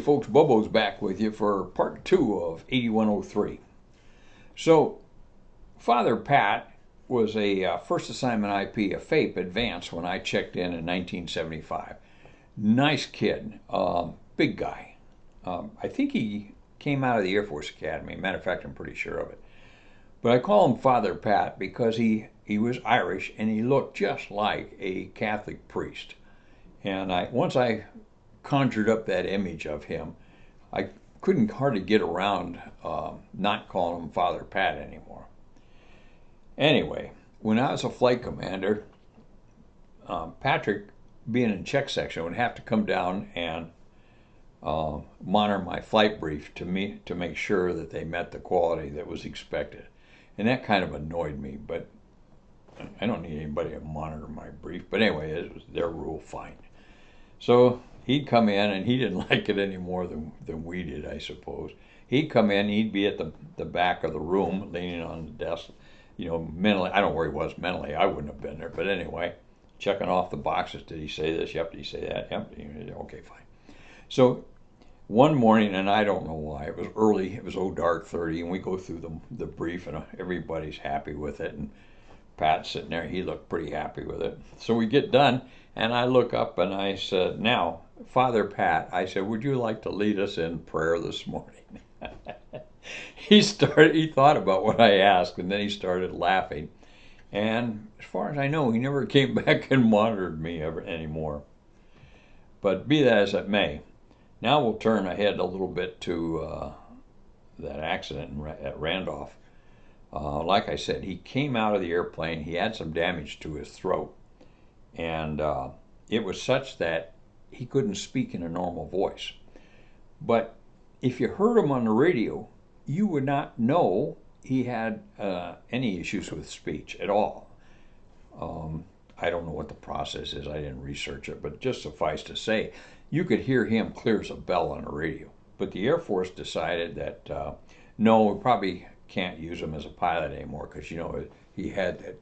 Folks, Bobo's back with you for part two of 8103. So, Father Pat was a first assignment IP, a FAPE advance when I checked in 1975. Nice kid, big guy. I think he came out of the Air Force Academy. Matter of fact, I'm pretty sure of it. But I call him Father Pat because he was Irish and he looked just like a Catholic priest. And once I conjured up that image of him, I couldn't hardly get around not calling him Father Pat anymore. Anyway, when I was a flight commander, Patrick, being in check section, would have to come down and monitor my flight brief to make sure that they met the quality that was expected. And that kind of annoyed me, but I don't need anybody to monitor my brief. But anyway, it was their rule, fine. So he'd come in, and he didn't like it any more than we did, I suppose. He'd come in, he'd be at the back of the room, leaning on the desk, mentally. I don't know where he was mentally. I wouldn't have been there. But anyway, checking off the boxes. Did he say this? Yep. Did he say that? Yep. Okay, fine. So one morning, and I don't know why, it was early, it was dark 30, and we go through the brief, and everybody's happy with it, and Pat's sitting there, he looked pretty happy with it. So we get done, and I look up and I said, "Now, Father Pat," I said, "would you like to lead us in prayer this morning?" He thought about what I asked, and then he started laughing. And as far as I know, he never came back and monitored me anymore. But be that as it may, now we'll turn ahead a little bit to that accident at Randolph. Like I said, he came out of the airplane. He had some damage to his throat. And it was such that he couldn't speak in a normal voice. But if you heard him on the radio, you would not know he had any issues with speech at all. I don't know what the process is. I didn't research it. But just suffice to say, you could hear him clear as a bell on the radio. But the Air Force decided that, no, we probably can't use him as a pilot anymore because, he had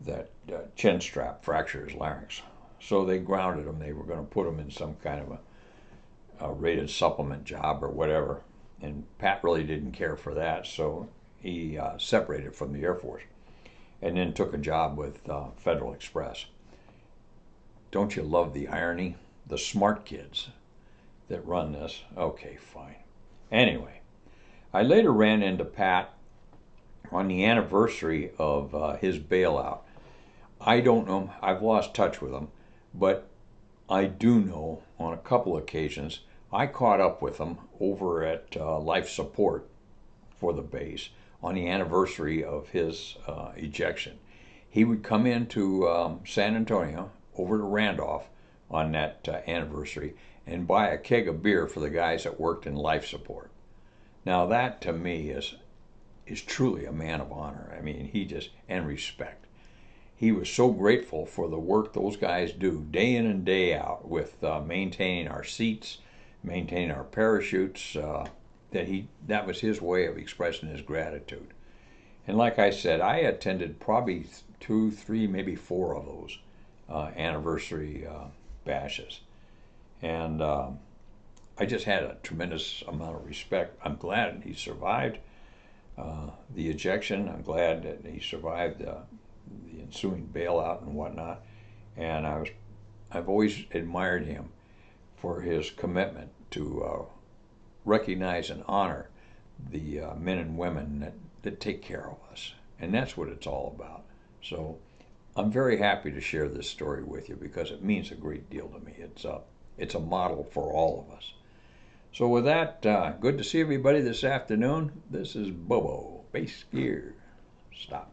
that chin strap fracture his larynx. So they grounded him. They were going to put him in some kind of a rated supplement job or whatever. And Pat really didn't care for that, so he separated from the Air Force and then took a job with Federal Express. Don't you love the irony? The smart kids that run this. Okay, fine. Anyway, I later ran into Pat on the anniversary of his bailout. I don't know, I've lost touch with him, but I do know on a couple occasions I caught up with him over at Life Support for the base on the anniversary of his ejection. He would come into San Antonio over to Randolph on that anniversary and buy a keg of beer for the guys that worked in life support. Now that to me is truly a man of honor. I mean, and respect. He was so grateful for the work those guys do day in and day out with maintaining our seats, maintaining our parachutes, that was his way of expressing his gratitude. And like I said, I attended probably 2, 3, maybe 4 of those anniversary bashes. And I just had a tremendous amount of respect. I'm glad he survived the ejection. I'm glad that he survived the ensuing bailout and whatnot. And I've always admired him for his commitment to recognize and honor the men and women that take care of us. And that's what it's all about. So I'm very happy to share this story with you because it means a great deal to me. It's a model for all of us. So with that, good to see everybody this afternoon. This is Bobo, Base Gear. Stop.